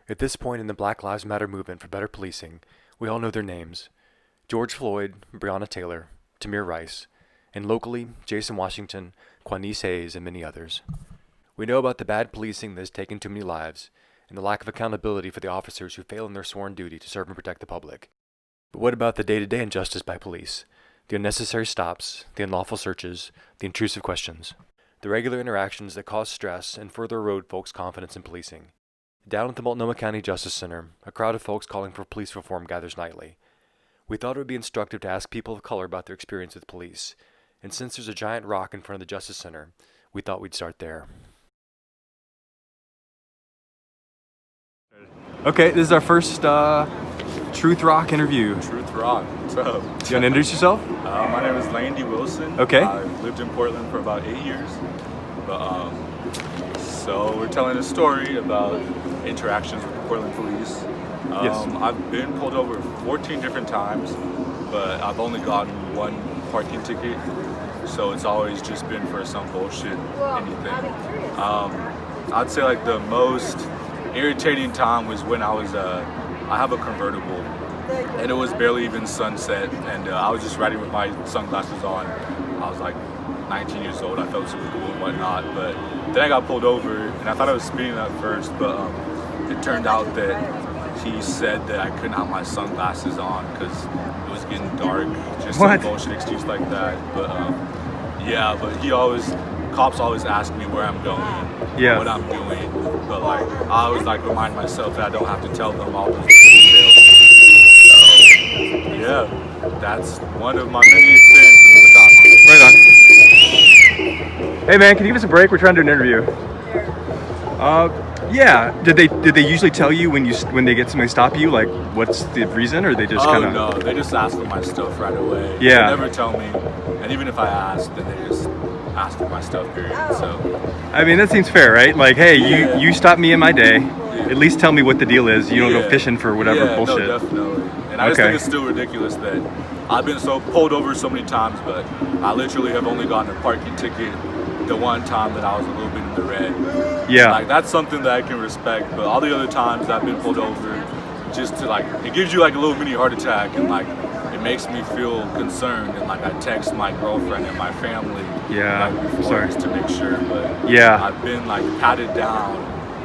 At this point in the Black Lives Matter movement for better policing, we all know their names: George Floyd, Breonna Taylor, Tamir Rice, and locally, Jason Washington, Quanice Hayes, and many others. We know about the bad policing that has taken too many lives, and the lack of accountability for the officers who fail in their sworn duty to serve and protect the public. But what about the day-to-day injustice by police? The unnecessary stops, the unlawful searches, the intrusive questions. The regular interactions that cause stress and further erode folks' confidence in policing. Down at the Multnomah County Justice Center, a crowd of folks calling for police reform gathers nightly. We thought it would be instructive to ask people of color about their experience with police, and since there's a giant rock in front of the Justice Center, we thought we'd start there. Okay, this is our first Truth Rock interview. Truth Rock, what's up? Do you want to introduce yourself? My name is Landy Wilson. Okay. I've lived in Portland for about 8 years. But, so we're telling a story about interactions with the Portland police. Yes. I've been pulled over 14 different times, but I've only gotten one parking ticket. So it's always just been for some bullshit, anything. I'd say like the most irritating time was when I have a convertible, and it was barely even sunset, and I was just riding with my sunglasses on. I was like 19 years old. I felt super cool and whatnot, but then I got pulled over, and I thought I was speeding at first, but it turned out that he said that I couldn't have my sunglasses on because it was getting dark. Just some bullshit excuse like that. But yeah, but cops always ask me where I'm going, what I'm doing, but like I always like remind myself that I don't have to tell them all those details. So yeah, that's one of my many experiences with the cops. Right on. Hey man, can you give us a break? We're trying to do an interview. Yeah. Did they usually tell you when they get somebody to stop you, like what's the reason, or they just kind of? No, they just ask for my stuff right away. Yeah. They never tell me, and even if I ask, then they just ask for my stuff, period. So I mean, that seems fair, right? Like, hey, you stopped me in my day. At least tell me what the deal is. You don't go fishing for whatever bullshit. No, definitely. And I just think it's still ridiculous that I've been pulled over so many times, but I literally have only gotten a parking ticket the one time that I was a little bit in the red. Yeah. Like, that's something that I can respect, but all the other times I've been pulled over, just to like, it gives you like a little mini heart attack, and like, it makes me feel concerned, and like I text my girlfriend and my family before just to make sure. But I've been like patted down,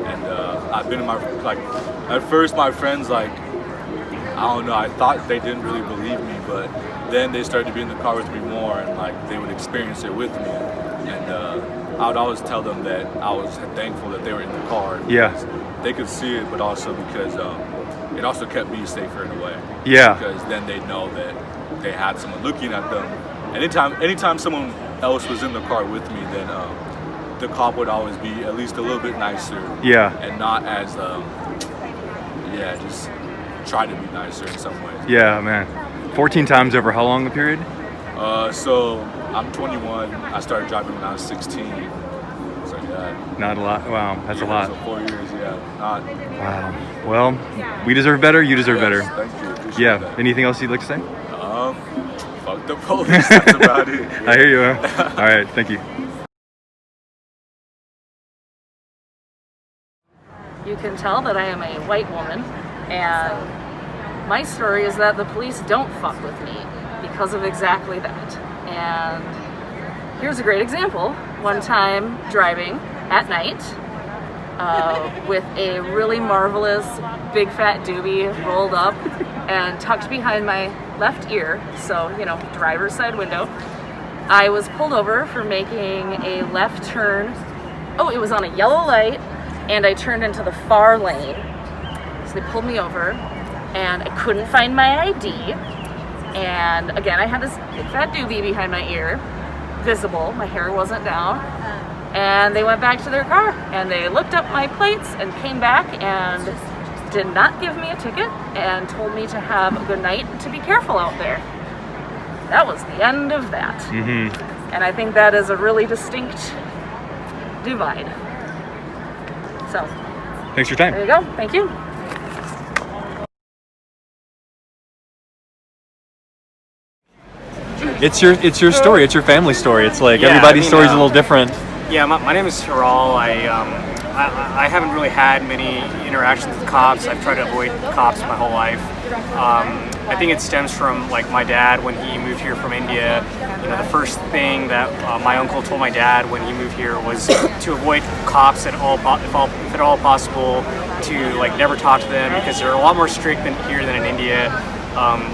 and I've been in my like at first my friends like, I don't know, I thought they didn't really believe me, but then they started to be in the car with me more, and like they would experience it with me, and I would always tell them that I was thankful that they were in the car. Because they could see it, but also because it also kept me safer in a way. Yeah. Because then they know that they had someone looking at them. Anytime someone else was in the car with me, then the cop would always be at least a little bit nicer. Yeah. And not as just try to be nicer in some ways. Yeah, man. 14 times over how long a period? So I'm 21. I started driving when I was 16. So yeah. Not a lot. Wow, that's a lot. So 4 years, not. Wow. Well, we deserve better. You deserve better. Thank you. Appreciate that. Anything else you'd like to say? Fuck the police. That's about it. Yeah. I hear you. All right. Thank you. You can tell that I am a white woman, and my story is that the police don't fuck with me because of exactly that. And here's a great example. One time driving at night with a really marvelous big fat doobie rolled up and tucked behind my left ear, so, driver's side window, I was pulled over for making a left turn. Oh, it was on a yellow light, and I turned into the far lane. So they pulled me over, and I couldn't find my ID. And again, I had this big fat doobie behind my ear, visible, my hair wasn't down. And they went back to their car, and they looked up my plates and came back and did not give me a ticket and told me to have a good night and to be careful out there. That was the end of that. Mm-hmm. And I think that is a really distinct divide. So, thanks for your time. There you go. Thank you. It's your story. It's your family story. It's like everybody's story is a little different. Yeah, my name is Hiral. I I haven't really had many interactions with cops. I've tried to avoid cops my whole life. I think it stems from like my dad when he moved here from India. You know, the first thing that my uncle told my dad when he moved here was to avoid cops if at all possible, to like never talk to them because they're a lot more strict than here than in India.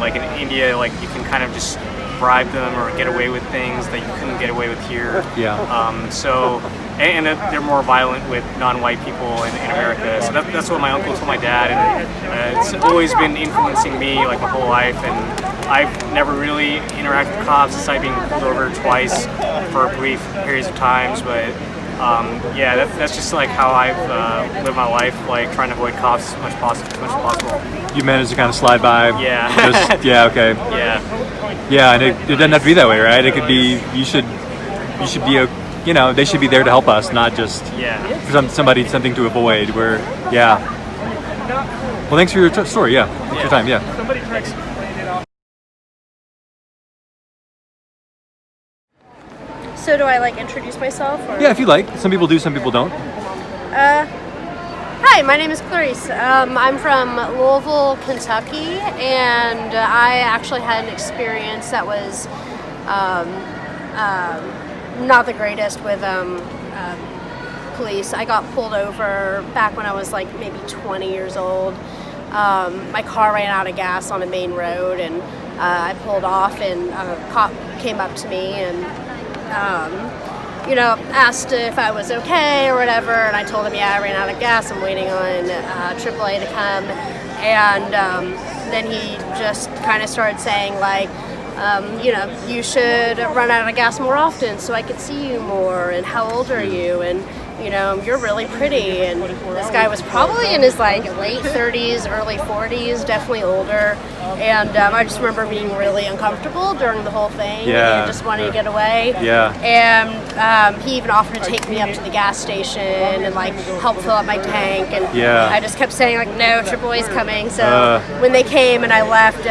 Like in India, like you can kind of just bribe them or get away with things that you couldn't get away with here. Yeah. And they're more violent with non-white people in America. So that's what my uncle told my dad, and it's always been influencing me like my whole life. And I've never really interacted with cops aside being pulled over twice for brief periods of times. But yeah, that's just like how I've lived my life, like trying to avoid cops as much as possible. You managed to kind of slide by. Yeah. Just, yeah. Okay. Yeah. Yeah, and it doesn't have to be that way, right? It could be you should be a. You know, they should be there to help us, not just for something to avoid. Well, thanks for your story. Yeah, thanks for your time. Yeah. Thanks. So do I like introduce myself? Or? Yeah, if you like. Some people do, some people don't. Hi, my name is Clarice. I'm from Louisville, Kentucky, and I actually had an experience that was not the greatest with police. I got pulled over back when I was like maybe 20 years old. My car ran out of gas on a main road, and I pulled off, and a cop came up to me and asked if I was okay or whatever, and I told him, yeah, I ran out of gas, I'm waiting on AAA to come, and then he just kind of started saying like, you should run out of gas more often so I could see you more, and how old are you, and you're really pretty. And this guy was probably in his like late 30s, early 40s, definitely older. And I just remember being really uncomfortable during the whole thing and just wanting to get away. Yeah. And he even offered to take me up to the gas station and like help fill up my tank. And I just kept saying like, no, AAA's coming. So when they came and I left,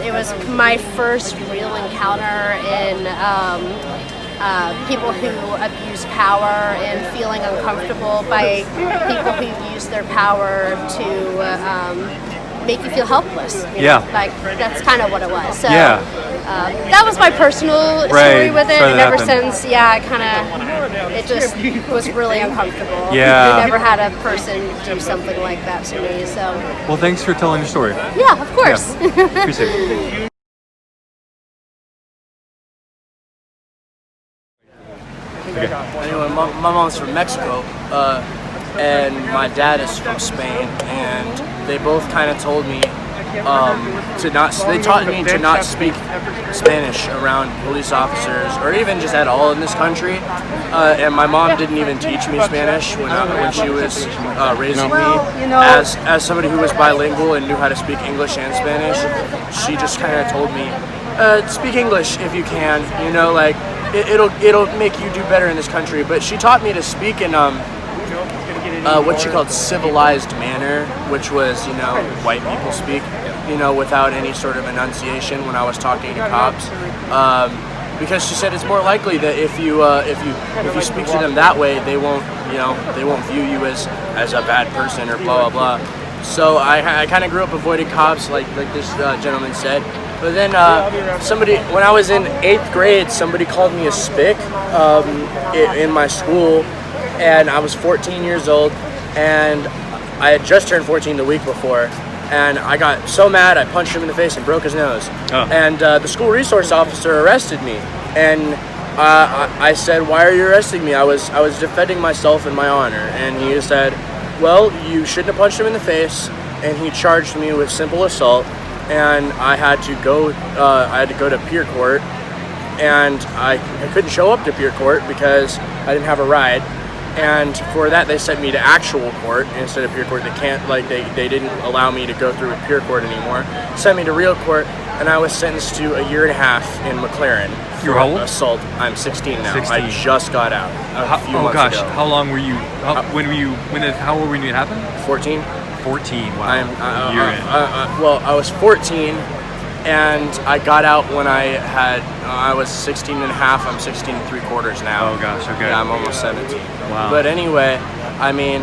it was my first real encounter in people who abuse power and feeling uncomfortable by people who use their power to make you feel helpless. You know? Like that's kind of what it was. So that was my personal story with it, and ever since, I kind of, it just was really uncomfortable. Yeah. I never had a person do something like that to me. So. Well, thanks for telling your story. Yeah, of course. Yeah. Appreciate it. Anyway, my mom's from Mexico, and my dad is from Spain, and they both kind of told me they taught me to not speak Spanish around police officers, or even just at all in this country. And my mom didn't even teach me Spanish when she was raising me. As somebody who was bilingual and knew how to speak English and Spanish, she just kind of told me, speak English if you can, like it'll make you do better in this country. But she taught me to speak in what she called civilized manner, which was white people speak, without any sort of enunciation when I was talking to cops. Because she said it's more likely that if you speak to them that way, they won't view you as a bad person or blah blah blah. So I kind of grew up avoiding cops, like this gentleman said. But then when I was in 8th grade, somebody called me a spick in my school, and I was 14 years old, and I had just turned 14 the week before, and I got so mad I punched him in the face and broke his nose. And the school resource officer arrested me, and I said, "Why are you arresting me? I was defending myself and my honor." And he said, "Well, you shouldn't have punched him in the face," and he charged me with simple assault. And I had to go to peer court, and I couldn't show up to peer court because I didn't have a ride. And for that, they sent me to actual court instead of peer court. They didn't allow me to go through peer court anymore. Sent me to real court, and I was sentenced to a year and a half in McLaren for assault. I'm 16 now. 16. I just got out a few months ago. How long were you? How old were you when it happened? 14. 14. Wow. Well, I was 14, and I got out when I was 16 and a half. I'm 16 and 3/4 now. Oh gosh, okay. Yeah, I'm almost 17. Wow. But anyway, I mean,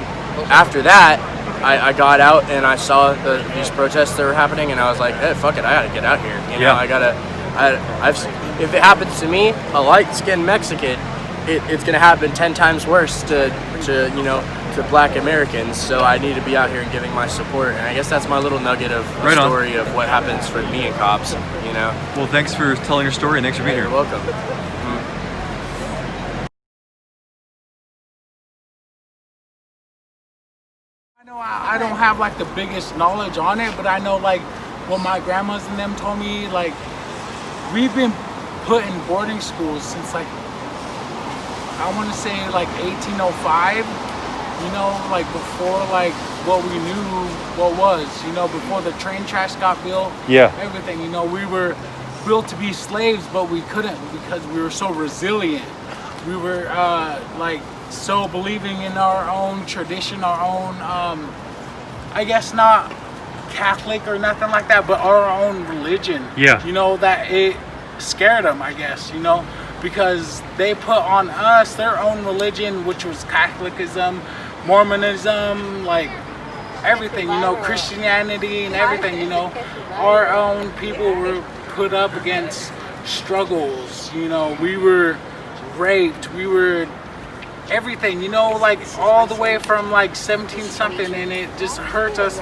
after that, I got out and I saw these protests that were happening, and I was like, hey, fuck it, I gotta get out here. You know, if it happens to me, a light-skinned Mexican, it's gonna happen 10 times worse to Black Americans. So I need to be out here and giving my support. And I guess that's my little nugget of a story of what happens for me and cops. You know. Well, thanks for telling your story, and thanks for being here. You're welcome. I know I don't have like the biggest knowledge on it, but I know like what my grandmas and them told me, like we've been put in boarding schools since like, I want to say like 1805, you know, like before like what we knew what was, you know, before the train tracks got built, everything, you know, we were built to be slaves, but we couldn't because we were so resilient. We were like so believing in our own tradition, our own, I guess not Catholic or nothing like that, but our own religion. You know, that it scared them, I guess, you know, because they put on us their own religion, which was Catholicism, Mormonism, like everything, you know, Christianity and everything, you know. Our own people were put up against struggles, you know, we were raped, we were everything, you know, like all the way from like 17 something, and it just hurts us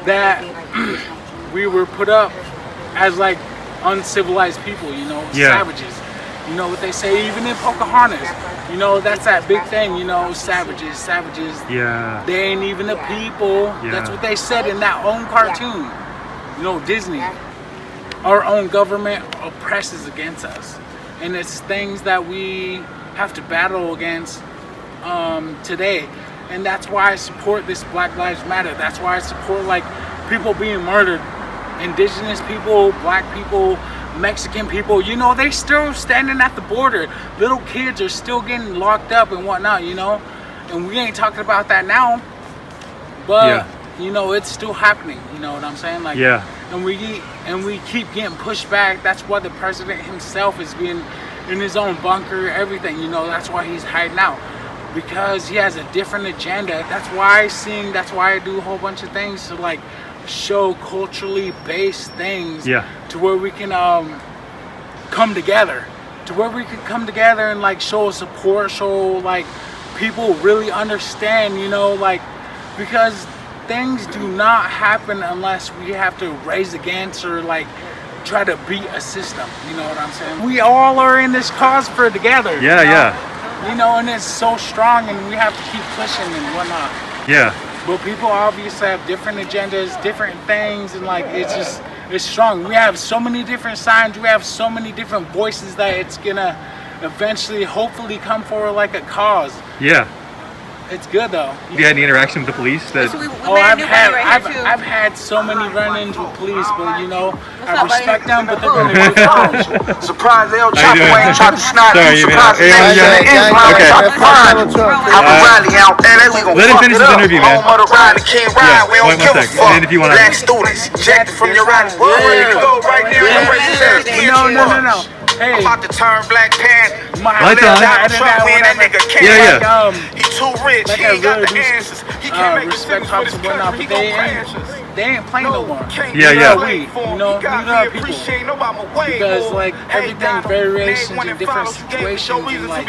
that we were put up as like uncivilized people, you know, savages. You know what they say, even in Pocahontas, you know, that's that big thing, you know, savages, they ain't even a people. That's what they said in that own cartoon, you know, Disney. Our own government oppresses against us, and it's things that we have to battle against today. And that's why I support this Black Lives Matter. That's why I support like people being murdered, indigenous people, black people, Mexican people, you know, they still standing at the border. Little kids are still getting locked up and whatnot, you know, and we ain't talking about that now, but you know, it's still happening, you know what I'm saying? Like, and we keep getting pushed back. That's why the president himself is being in his own bunker, everything, you know, that's why he's hiding out, because he has a different agenda. That's why I sing, that's why I do a whole bunch of things to like show culturally based things to where we can come together, and like show support, show like people really understand, you know, like, because things do not happen unless we have to raise against or like try to beat a system, you know what I'm saying? We all are in this cause for together. You know, and it's so strong, and we have to keep pushing and whatnot. But people obviously have different agendas, different things, and like it's strong. We have so many different signs, we have so many different voices that it's gonna eventually hopefully come forward like a cause. It's good though. Have you had any interaction with the police? That I've had so many run-ins with police, but you know, I respect them, but they're gonna do things. Surprise, they'll chop away and try to snap you. Surprise, rally out there. Let him finish his interview, man. One second. And then if you want to. Black students, ejected from your rally. Go right there. No. Hey, I'm about to turn Black Panther. Lights on. He too rich. Like He ain't got the answers. He can't make respect decisions with his cops and whatnot, country. He but gon' they ain't playing no more. We, you know, because like everything, variations in different situations, and like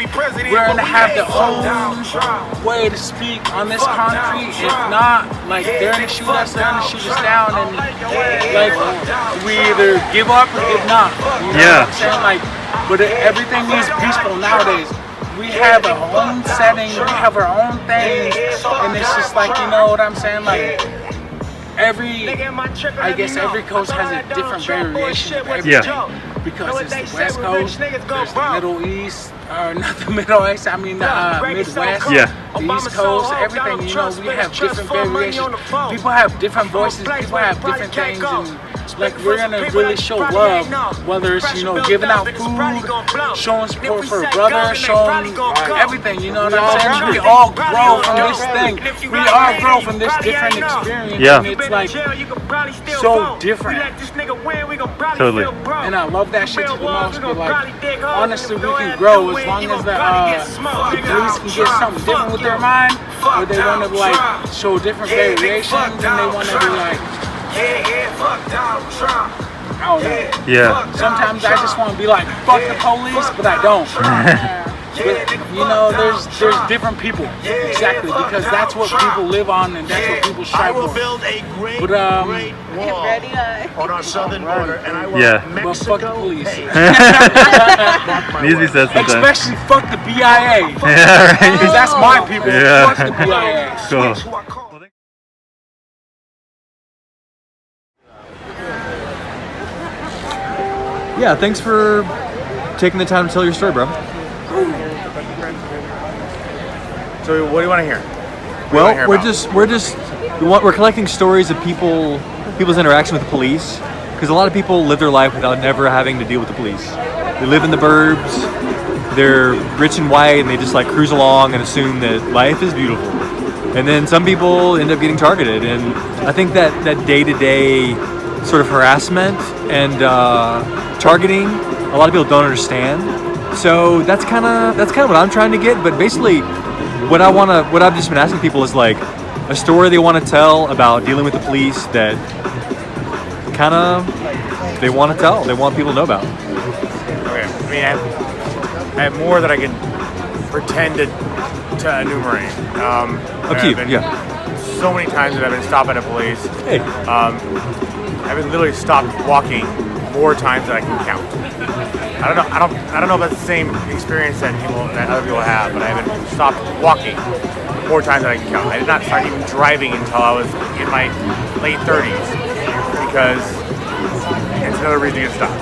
we're gonna have the own way to speak on this concrete. If not, like they're gonna shoot us down, and like we either give up or give not. You know what I'm saying? Like, but everything is peaceful nowadays. We have our own setting, we have our own things, and it's just like, you know what I'm saying? Like, I guess every coast has a different variation of everything. Because it's the West Coast, there's the Middle East, or not the Middle East, I mean the Midwest, the East Coast, everything, you know, we have different variations. People have different voices, people have different things, and like we're gonna really show love, whether it's, you know, giving out food, showing support for a brother, showing everything, you know what I'm saying? We all grow from this thing. We all grow from this different experience. Yeah. And it's like so different. Totally. And I love that shit to the most, but like honestly we can grow as long as the police can get something different with their mind, or they want to like show different variations, and they want to be like, I don't know. Yeah. Sometimes I just want to be like, fuck the police, but I don't. But, you know, there's different people, exactly, because that's what people live on and that's what people strive for. But on our southern border, and I want Yeah. but fuck the police. Needs to be said sometimes. Especially fuck the BIA. Yeah, right. Because that's my people. Yeah. Fuck the BIA. Cool. Yeah, thanks for taking the time to tell your story, bro. So what do you want to hear? Well, we're collecting stories of people's interaction with the police, because a lot of people live their life without never having to deal with the police. They live in the burbs, they're rich and white, and they just like cruise along and assume that life is beautiful. And then some people end up getting targeted, and I think that day-to-day sort of harassment and targeting, a lot of people don't understand. So that's kind of what I'm trying to get. But basically, what I've just been asking people is like a story they want to tell about dealing with the police that they want to tell. They want people to know about. Okay. I mean, I have more that I can pretend to enumerate. Up to you. Yeah. So many times that I've been stopped by the police. Hey. I've been literally stopped walking more times than I can count. I don't know if that's the same experience that other people have, but I've been stopped walking more times than I can count. I did not start even driving until I was in my late 30s, because it's another reason to get stopped.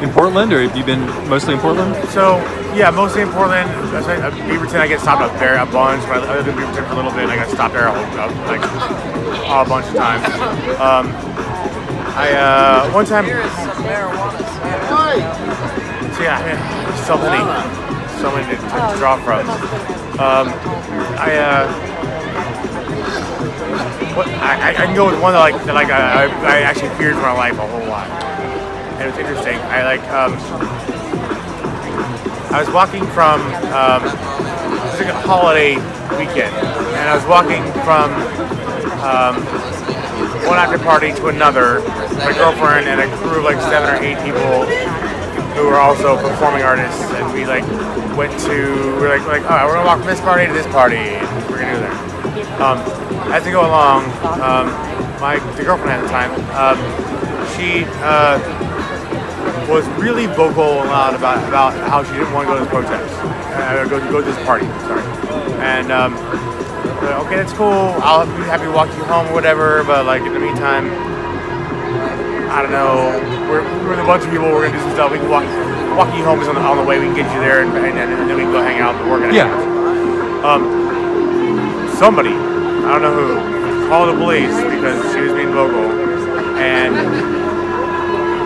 In Portland, or have you been mostly in Portland? So yeah, mostly in Portland. Beaverton, I get stopped up there a bunch. But I lived in Beaverton for a little bit, and I got stopped there a bunch of times. One time. So yeah, there's so many to draw from. I can go with one that I actually feared for my life a whole lot. And it's interesting. I was walking from it was like a holiday weekend, and I was walking from one after party to another. My girlfriend and a crew of like 7 or 8 people who were also performing artists, and we like went to we're like oh, we're gonna walk from this party to this party, and we're gonna do that. As we go along, the girlfriend at the time, she was really vocal and loud about how she didn't want to go to this protest, go to this party. Sorry, and okay, that's cool. I'll be happy to walk you home or whatever. But like in the meantime, I don't know. We're with a bunch of people. We're gonna do some stuff. We can walk you home is on the way. We can get you there, and then we can go hang out. But we're gonna hang out. Somebody, I don't know who, called the police because she was being vocal, and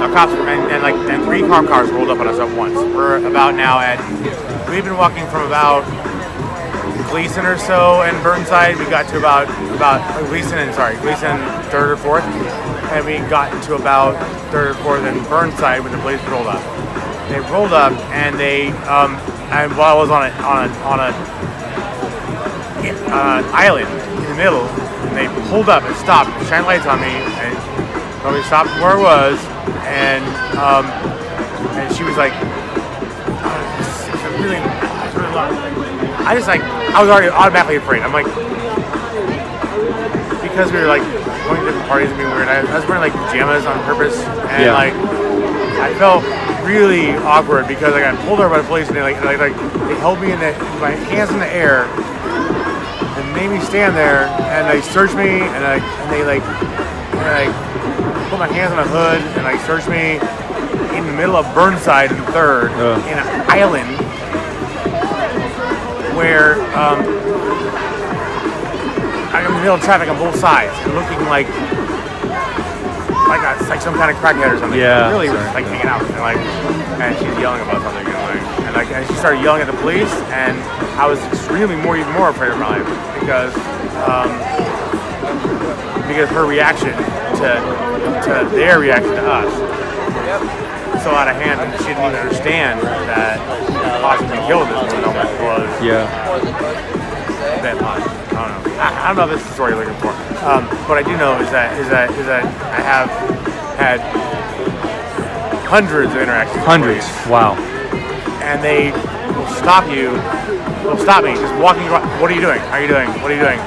the cops and 3 cars rolled up on us at once. We're about now we've been walking from about Gleason or so and Burnside. We got to about Gleason 3rd or 4th, and we got to about 3rd or 4th in Burnside when the police rolled up. They rolled up, and they and while I was on an island in the middle, and they pulled up and stopped, shined lights on me, and told me to stop from where I was, and she was like, it's really loud. I was already automatically afraid. I'm like, because we were like going to different parties and being weird, I was wearing like pajamas on purpose, and I felt really awkward because I got pulled over by the police, and they held me my hands in the air and made me stand there, and they searched me, and they put my hands on the hood, and they searched me in the middle of Burnside and 3rd in an island where I'm in the middle of traffic on both sides, and looking like like some kind of crackhead or something. Yeah. Really, like hanging out and she's yelling about something and she started yelling at the police, and I was even more afraid of my life because her reaction to their reaction to us was so out of hand, and she didn't even understand that possibly killed this woman was a bit much. I don't know if this is the story you're looking for. What I do know is that I have had hundreds of interactions. Hundreds. Wow. And they will stop you. They'll stop me just walking around. What are you doing? How are you doing? What are you doing?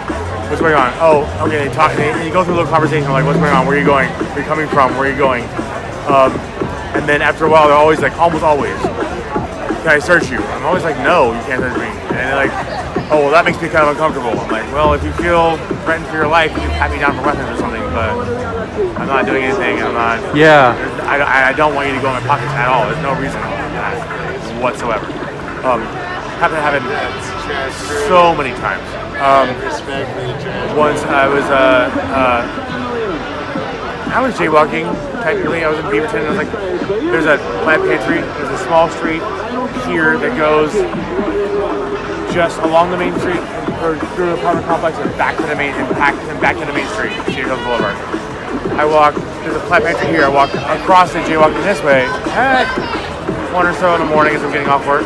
What's going on? Oh, okay. They talk. And you go through a little conversation like, what's going on? Where are you going? Where are you coming from? Where are you going? And then after a while, they're always like, almost always, can I search you? I'm always like, no, you can't search me. And they're like, oh, well, that makes me kind of uncomfortable. I'm like, well, if you feel threatened for your life, you can pat me down for weapons or something, but I'm not doing anything. I'm not. Yeah. I don't want you to go in my pockets at all. There's no reason for that whatsoever. Happened to happen so many times. Once I was jaywalking. Technically, I was in Beaverton. I was like, there's a plant pantry. There's a small street here that goes just along the main street or through the apartment complex and back to the main street, Cedar Hills Boulevard. I walk. There's a plant pantry here. I walk across it, jaywalking this way at 1 or so in the morning as I'm getting off work.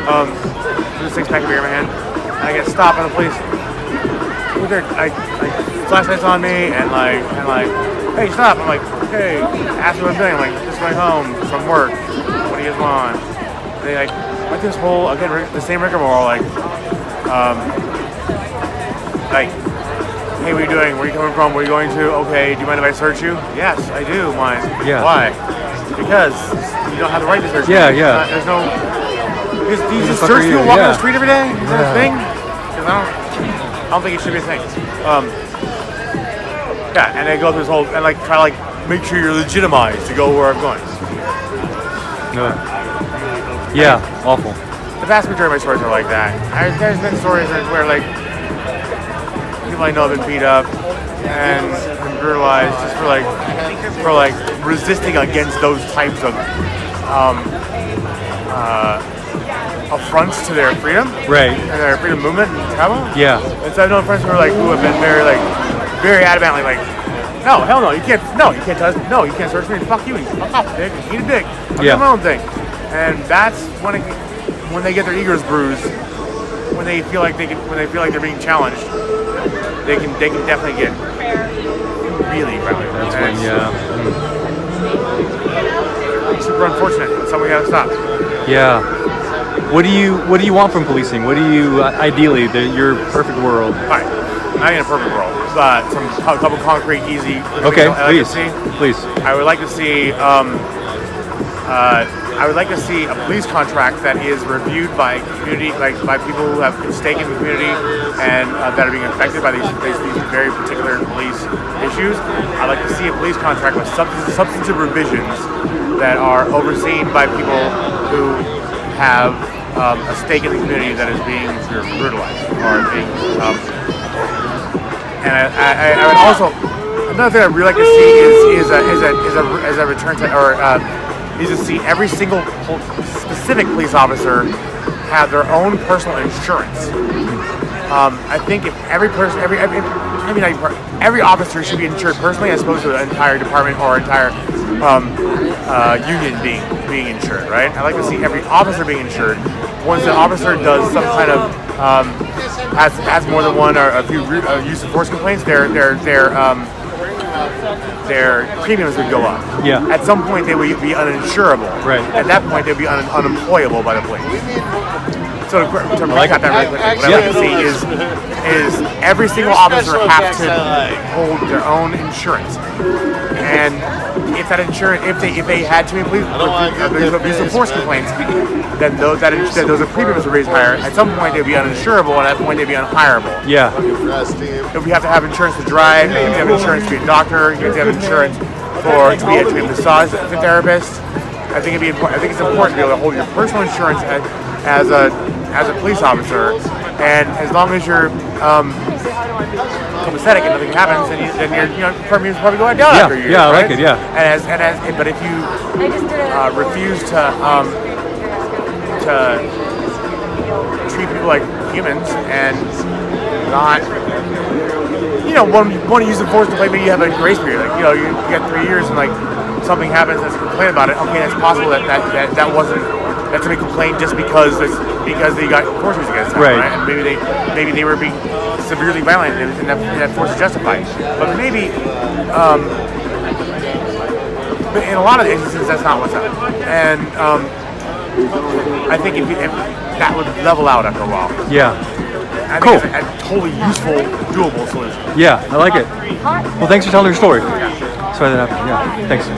With a 6-pack of beer in my hand, and I get stopped by the police. With their flashlights on me and like, hey, stop! I'm like, okay. Ask me what I'm doing. I'm like, just going home from work. What do you guys want? They like went through this whole again the same rigmarole like, hey, what are you doing? Where are you coming from? Where are you going to? Okay, do you mind if I search you? Yes, I do mind. Yeah. Why? Because you don't have the right to search me. Yeah. There's no. Do you just search people walking on the street every day? Is that a thing? Because I don't think it should be a thing. Yeah, and they go through this whole and like try to like make sure you're legitimized to go where I'm going. No. Yeah, awful. The vast majority of my stories are like that. There's been stories where like people I know have been beat up and brutalized just for resisting against those types of affronts to their freedom, right? And their freedom movement and travel. Yeah. And so I've known friends who have been very adamantly like, no, hell no, you can't touch me, no, you can't search me, fuck you, fuck off, dick, eat a dick, I'm doing my own thing. And that's when they get their egos bruised, when they feel like they're being challenged, they can definitely get really friendly. That's when, super unfortunate. That's something we gotta stop. Yeah. What do you want from policing? What do you ideally your perfect world? All right, not in a perfect world, but a couple concrete, easy. Okay, please. I would like to see. I would like to see a police contract that is reviewed by community, like by people who have stake in the community and that are being affected by these very particular police issues. I'd like to see a police contract with substantive revisions that are overseen by people who have a stake in the community that is being brutalized or being. And I would also another thing I'd really like to see is a return to is to see every single specific police officer have their own personal insurance. I think if every officer should be insured personally as opposed to an entire department or entire union being insured, right? I'd like to see every officer being insured. Once an officer does some kind of has more than one or a few use of force complaints, their premiums would go up. Yeah. At some point, they would be uninsurable. Right. At that point, they'd be unemployable by the police. So to recap that really quickly, what I'd like to see is every single officer have to hold their own insurance. And if that insurance, if they had too many abuse of force complaints, then those premiums would raise higher. At some point, they'd be uninsurable, and at that point, they'd be unhireable. Yeah. If we have to have insurance to drive, you have to have insurance to be a doctor, you have to have insurance to be a massage therapist. I think it's important to be able to hold your personal insurance as a as a police officer, and as long as you're copacetic and nothing happens, then you're probably go out down after years. Yeah, I right? like it. Yeah. But if you refuse to treat people like humans and not, want to use enforcement, like maybe you have a grace period, like you get 3 years and like something happens, let's complain about it. Okay, it's possible that that's a complaint just because they got enforcement against them, right? And maybe they were being severely violent and that force is justified. But maybe, but in a lot of instances, that's not what's happening. And I think if that would level out after a while. Yeah. I think it's a totally useful, doable solution. Yeah, I like it. Well, thanks for telling your story. Sorry that happened. Yeah, thanks.